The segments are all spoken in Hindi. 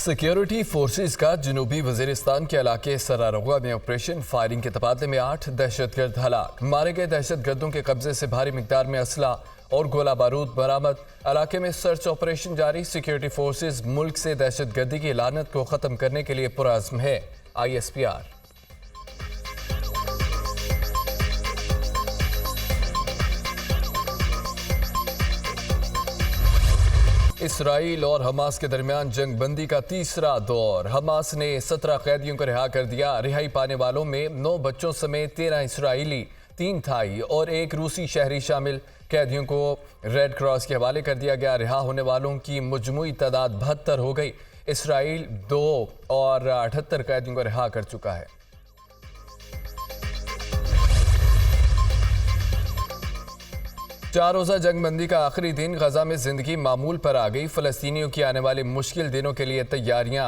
सिक्योरिटी फोर्सेस का जनूबी वजीरिस्तान के इलाके सरारोगा में ऑपरेशन फायरिंग के तबादले में 8 दहशतगर्द हलाक। मारे गए दहशतगर्दों के कब्जे से भारी मिकदार में असला और गोला बारूद बरामद। इलाके में सर्च ऑपरेशन जारी। सिक्योरिटी फोर्सेस मुल्क से दहशतगर्दी की लानत को खत्म करने के लिए पुरअज़्म है। ISPR। इसराइल और हमास के दरमियान जंग बंदी का तीसरा दौर। हमास ने 17 कैदियों को रिहा कर दिया। रिहाई पाने वालों में 9 बच्चों समेत 13 इसराइली, 3 थाई और 1 रूसी शहरी शामिल। कैदियों को रेड क्रॉस के हवाले कर दिया गया। रिहा होने वालों की मजमूई तादाद 72 हो गई। इसराइल 2 और 78 कैदियों को रिहा कर चुका है। चार रोज़ा जंगबंदी का आखिरी दिन। गजा में जिंदगी मामूल पर आ गई। फ़लस्तीनियों की आने वाले मुश्किल दिनों के लिए तैयारियां।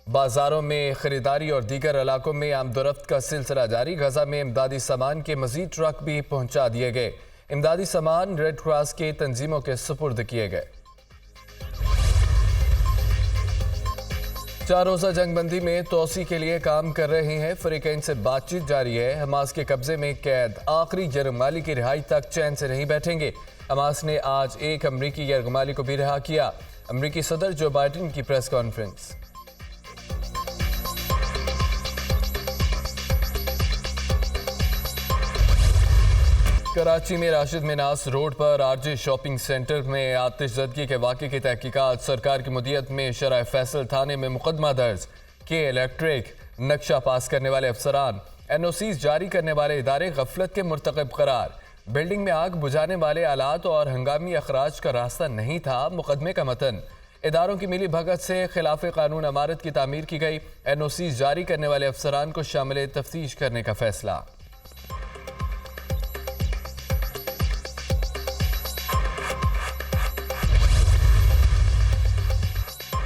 बाजारों में खरीदारी और दीगर इलाकों में आमदोरफ्त का सिलसिला जारी। गजा में इमदादी सामान के मजीद ट्रक भी पहुंचा दिए गए। इमदादी सामान रेड क्रॉस के तंजीमों के सुपुर्द किए गए। चार रोज़ा जंगबंदी में तोसी के लिए काम कर रहे हैं। फरीकैन से बातचीत जारी है। हमास के कब्जे में कैद आखिरी यरगमाली की रिहाई तक चैन से नहीं बैठेंगे। हमास ने आज एक अमरीकी यरगमाली को भी रिहा किया। अमरीकी सदर जो बाइडेन की प्रेस कॉन्फ्रेंस। कराची में राशिद मिनास रोड पर आरजे शॉपिंग सेंटर में आतिशज़दगी के वाक़े की तहकीकात। सरकार की मुदियत में शराय फैसल थाने में मुकदमा दर्ज। के इलेक्ट्रिक नक्शा पास करने वाले अफसरान, NOCs जारी करने वाले इदारे गफलत के मुर्तकब करार। बिल्डिंग में आग बुझाने वाले आलात और हंगामी अखराज का रास्ता नहीं था मुकदमे का मतन। इदारों की मिली भगत से खिलाफ कानून इमारत की तामीर की गई। NOCs जारी करने वाले अफसरान को शामिल तफ्तीश करने का फैसला।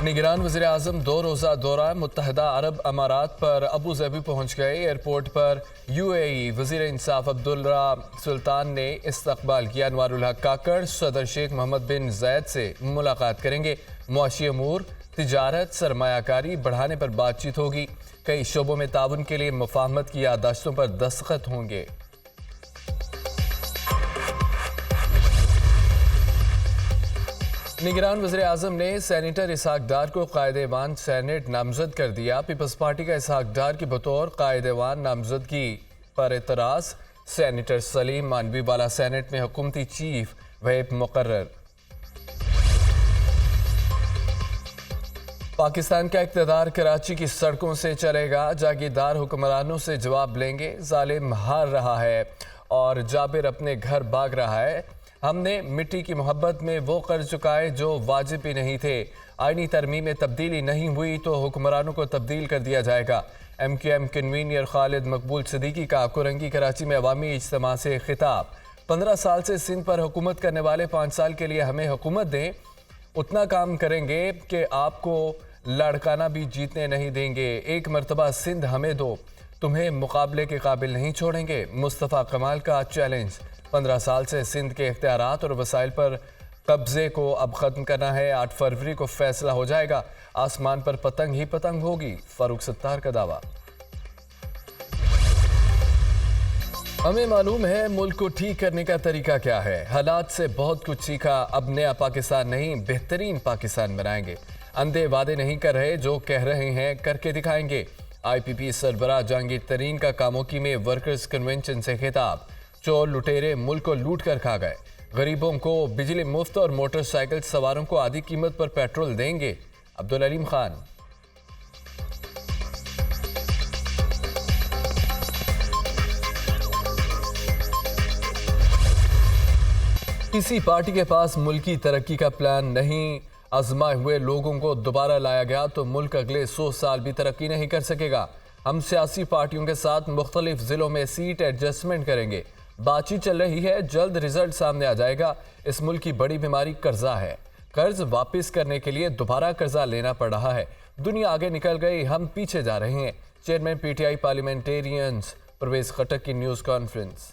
निगरान वज़ीर आज़म 2 रोज़ा दौरा मुत्तहदा अरब अमारात पर अबू धाबी पहुँच गए। एयरपोर्ट पर UAE वज़ीर इंसाफ अब्दुल्ला सुल्तान ने इस्तकबाल किया। अनवारुल हक काकड़ सदर शेख मोहम्मद बिन ज़ायद से मुलाकात करेंगे। मुआशी अमूर, तिजारत, सरमायाकारी बढ़ाने पर बातचीत होगी। कई शोबों में ताउन के लिए मुफाहमत की याददाश्तों पर दस्तखत होंगे। निगरान वज़ीर आज़म ने सेनेटर इसहाक डार को कायदेवान सेनेट नामजद कर दिया। पीपल्स पार्टी का इसहाक डार की बतौर कायदेवान नामजदगी पर एतराज़। सेनेटर सलीम मानवी वाला सेनेट में हुकूमती चीफ व्हिप मुकर्रर। पाकिस्तान का इक़्तिदार कराची की सड़कों से चलेगा। जागीरदार हुक्मरानों से जवाब लेंगे। जालिम हार रहा है और जाबिर अपने घर भाग रहा है। हमने मिट्टी की मोहब्बत में वो कर चुकाए जो वाजिब ही नहीं थे। आईनी तरमीम में तब्दीली नहीं हुई तो हुक्मरानों को तब्दील कर दिया जाएगा। MQM कन्वीनर खालिद मकबूल सिद्दीकी का कुरंगी कराची में अवामी इज्तिमा से खिताब। 15 साल से सिंध पर हुकूमत करने वाले 5 साल के लिए हमें हुकूमत दें। उतना काम करेंगे कि आपको लड़काना भी जीतने नहीं देंगे। एक मरतबा सिंध हमें दो, तुम्हें मुकाबले के काबिल नहीं छोड़ेंगे। मुस्तफ़ा कमाल का चैलेंज। 15 साल से सिंध के इख्तियारात और वसाइल पर कब्जे को अब ख़त्म करना है। 8 फरवरी को फैसला हो जाएगा। आसमान पर पतंग ही पतंग होगी। फारूक सत्तार का दावा। हमें मालूम है मुल्क को ठीक करने का तरीका क्या है। हालात से बहुत कुछ सीखा। अब नया पाकिस्तान नहीं, बेहतरीन पाकिस्तान बनाएंगे। अंधे वादे नहीं कर रहे, जो कह रहे हैं करके दिखाएंगे। IPP सरबराह जहांगीर तरीन का कामोकी में वर्कर्स कन्वेंशन से खिताब। चोर लुटेरे मुल्क को लूट कर खा गए। गरीबों को बिजली मुफ्त और मोटरसाइकिल सवारों को आधी कीमत पर पेट्रोल देंगे। अब्दुल अलीम खान। किसी पार्टी के पास मुल्की तरक्की का प्लान नहीं। आजमाए हुए लोगों को दोबारा लाया गया तो मुल्क अगले 100 साल भी तरक्की नहीं कर सकेगा। हम सियासी पार्टियों के साथ मुख्तलिफ जिलों में सीट एडजस्टमेंट करेंगे। बातचीत चल रही है, जल्द रिजल्ट सामने आ जाएगा। इस मुल्क की बड़ी बीमारी कर्जा है। कर्ज वापस करने के लिए दोबारा कर्जा लेना पड़ रहा है। दुनिया आगे निकल गई, हम पीछे जा रहे हैं। चेयरमैन PTI पार्लियामेंटेरियंस परवेज खटक की न्यूज़ कॉन्फ्रेंस।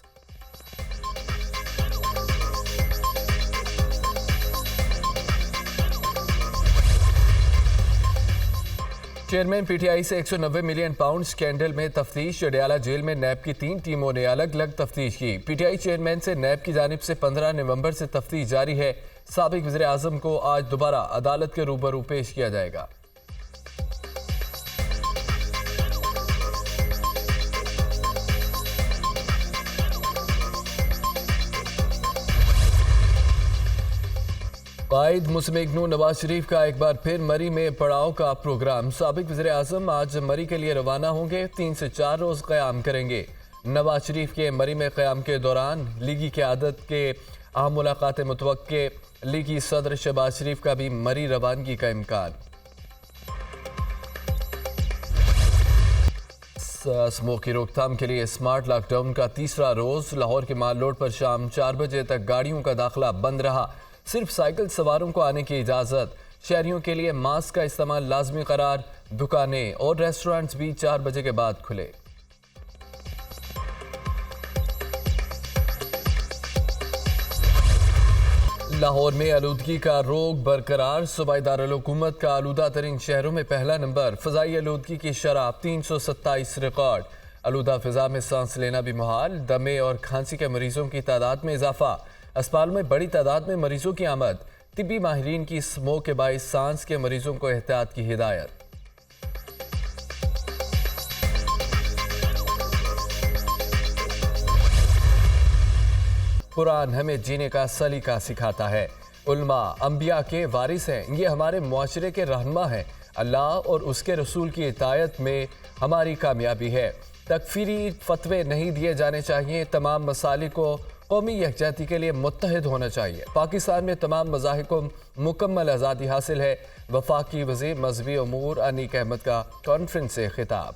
चेयरमैन पीटीआई से 190 मिलियन पाउंड स्कैंडल में तफ्तीश। जडियाला जेल में नैब की 3 टीमों ने अलग अलग तफ्तीश की। पीटीआई चेयरमैन से नैब की जानिब से 15 नवंबर से तफ्तीश जारी है। साबिक वज़ीर आज़म को आज दोबारा अदालत के रूबरू पेश किया जाएगा। कायद मुस्लिम लीग नवाज शरीफ का एक बार फिर मरी में पड़ाव का प्रोग्राम। साबिक वज़ीर आज़म आज मरी के लिए रवाना होंगे। 3 से 4 रोज क़याम करेंगे। नवाज शरीफ के मरी में क़याम के दौरान लीगी क़यादत के अहम मुलाकात मुतवक्के। लीगी सदर शहबाज शरीफ का भी मरी रवानगी का इम्कान। स्मोक की रोकथाम के लिए स्मार्ट लॉकडाउन का तीसरा रोज। लाहौर के माल रोड पर शाम 4 बजे तक गाड़ियों का दाखिला बंद रहा। सिर्फ साइकिल सवारों को आने की इजाज़त। शहरियों के लिए मास्क का इस्तेमाल लाजमी करार। दुकानें और रेस्टोरेंट्स भी 4 बजे के बाद खुले। लाहौर में आलूदगी का रोग बरकरार। सूबाई दारुल हुकूमत का आलूदा तरीन शहरों में पहला नंबर। फ़ज़ाई आलूदगी की शरह 327 रिकॉर्ड। आलूदा फ़िज़ा में सांस लेना भी मुहाल। दमे और खांसी के मरीजों की तादाद में इजाफा। अस्पतालों में बड़ी तादाद में मरीजों की आमद। तिब्बी माहिरीन की स्मोक के बाइस सांस के मरीजों को एहतियात की हिदायत। कुरान हमें जीने का सलीका सिखाता है। उल्मा अंबिया के वारिस हैं। ये हमारे मुआशरे के रहनुमा हैं। अल्लाह और उसके रसूल की इतायत में हमारी कामयाबी है। तकफीरी फतवे नहीं दिए जाने चाहिए। तमाम मसालिक को कौमी यकजहती के लिए मुत्तहिद होना चाहिए। पाकिस्तान में तमाम मज़ाहिब को मुकम्मल आज़ादी हासिल है। वफाकी वज़ीर मजहबी अमूर अनीक अहमद का कॉन्फ्रेंस से खिताब।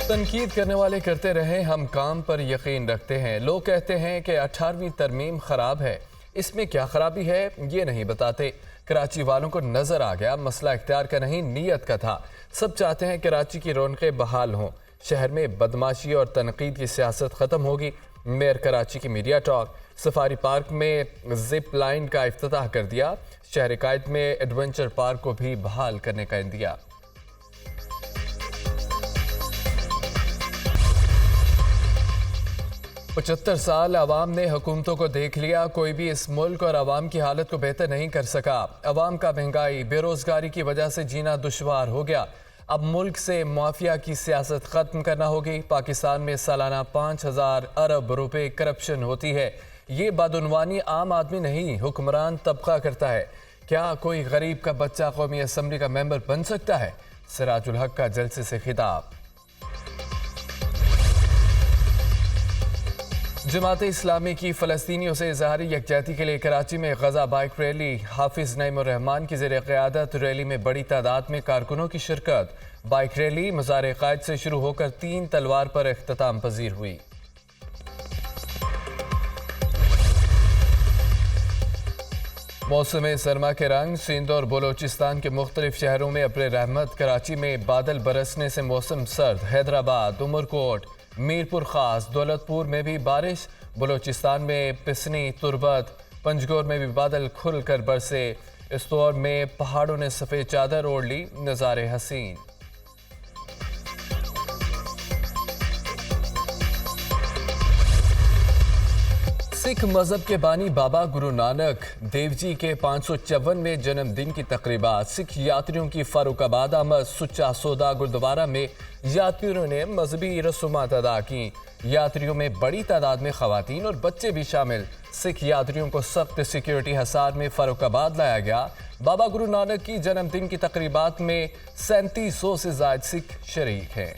तनकीद करने वाले करते रहे, हम काम पर यकीन रखते हैं। लोग कहते हैं कि 18वीं तरमीम खराब है। इसमें क्या खराबी है ये नहीं बताते। कराची वालों को नजर आ गया मसला इख्तियार का नहीं नीयत का था। सब चाहते हैं कराची की रौनकें बहाल हों। शहर में बदमाशी और तनकीद की सियासत ख़त्म होगी। मेयर कराची की मीडिया टॉक। सफारी पार्क में जिप लाइन का इफ्तिताह कर दिया। शहर कायद में एडवेंचर पार्क को भी बहाल करने का इंदिया। पचहत्तर साल अवाम ने हुकूमतों को देख लिया। कोई भी इस मुल्क और अवाम की हालत को बेहतर नहीं कर सका। अवाम का महंगाई बेरोजगारी की वजह से जीना दुश्वार हो गया। अब मुल्क से माफिया की सियासत खत्म करना होगी। पाकिस्तान में सालाना 5000 अरब रुपए करप्शन होती है। ये बदउनवानी आम आदमी नहीं हुक्मरान तबका करता है। क्या कोई गरीब का बच्चा कौमी असम्बली का मेंबर बन सकता है? सिराजुल हक का जलसे से खिताब। जमात इस्लामी की फ़लस्तीनियों से इज़हारी यकजहती के लिए कराची में गज़ा बाइक रैली। हाफिज़ नईमुर रहमान की ज़ेर क़यादत रैली में बड़ी तादाद में कारकुनों की शिरकत। बाइक रैली मज़ार क़ायद से शुरू होकर 3 तलवार पर इख्तिताम पजीर हुई। मौसम सरमा के रंग। सिंध और बलोचिस्तान के मुख्तलिफ शहरों में अब्र रहमत। कराची में बादल बरसने से मौसम सर्द। हैदराबाद, उमरकोट, मीरपुर खास, दौलतपुर में भी बारिश। बलोचिस्तान में पिसनी, तुरबत, पंजगोर में भी बादल खुल कर बरसे। इस दौर में पहाड़ों ने सफ़ेद चादर ओढ़ ली। नज़ारे हसीन। सिख मजहब के बानी बाबा गुरु नानक देव जी के 554वें जन्मदिन की तकरीबात। सिख यात्रियों की फर्रुखाबाद आमद। सुच्चा सौदा गुरुद्वारा में यात्रियों ने मजहबी रसूमात अदा की। यात्रियों में बड़ी तादाद में खवातीन और बच्चे भी शामिल। सिख यात्रियों को सख्त सिक्योरिटी हिसार में फर्रुखाबाद लाया गया। बाबा गुरु नानक की जन्मदिन की तकरीबात में 3700 से ज्यादा सिख शरीक हैं।